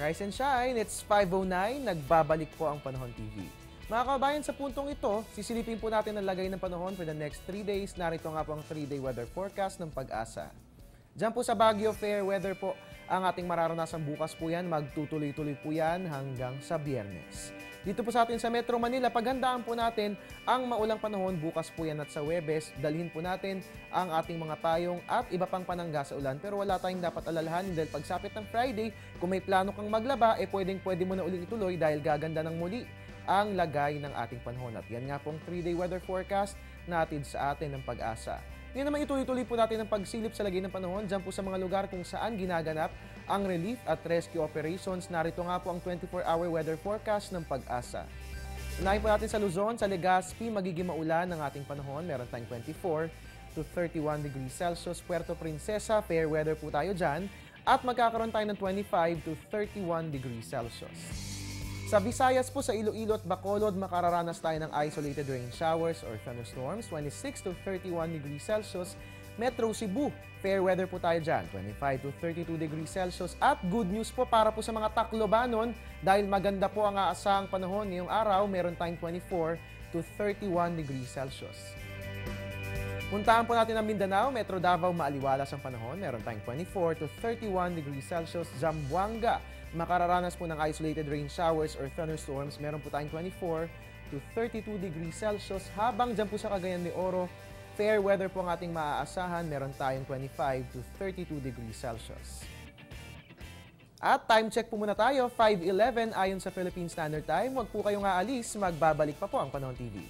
Rise and shine, it's 5:09, nagbabalik po ang Panahon TV. Mga kabayan, sa puntong ito, sisilipin po natin ang lagay ng panahon for the next 3 days. Narito nga po ang 3-day weather forecast ng Pag-asa. Diyan po sa Baguio, fair weather po ang ating mararanasan bukas po yan. Magtutuloy-tuloy po yan hanggang sa Biyernes. Dito po sa atin sa Metro Manila, paghandaan po natin ang maulang panahon bukas po yan at sa Huwebes. Dalhin po natin ang ating mga payong at iba pang panangga sa ulan. Pero wala tayong dapat alalahanin dahil pagsapit ng Friday, kung may plano kang maglaba, pwede mo na uling ituloy dahil gaganda ng muli ang lagay ng ating panahon. At yan nga pong 3-day weather forecast natin sa atin ng Pag-asa. Ngayon naman ituloy-tuloy po natin ang pagsilip sa lagay ng panahon dyan po sa mga lugar kung saan ginaganap ang relief at rescue operations. Narito nga po ang 24-hour weather forecast ng Pag-asa. Unahin po natin sa Luzon, sa Legazpi, magiging maulan ang ating panahon. Meron tayong 24 to 31 degrees Celsius. Puerto Princesa, fair weather po tayo dyan. At magkakaroon tayo ng 25 to 31 degrees Celsius. Sa Visayas po, sa Iloilo at Bacolod, makararanas tayo ng isolated rain showers or thunderstorms, 26 to 31 degrees Celsius. Metro Cebu, fair weather po tayo dyan, 25 to 32 degrees Celsius. At good news po para po sa mga Taclobanon, dahil maganda po ang aasahang panahon ngayong araw, meron tayong 24 to 31 degrees Celsius. Puntahan po natin ang Mindanao, Metro Davao, maaliwalas ang panahon. Meron tayong 24 to 31 degrees Celsius. Zamboanga, makararanas po ng isolated rain showers or thunderstorms. Meron po tayong 24 to 32 degrees Celsius. Habang dyan po sa Cagayan de Oro, fair weather po ang ating maaasahan. Meron tayong 25 to 32 degrees Celsius. At time check po muna tayo, 5:11 ayon sa Philippine Standard Time. Huwag po kayong aalis, magbabalik pa po ang Panahon TV.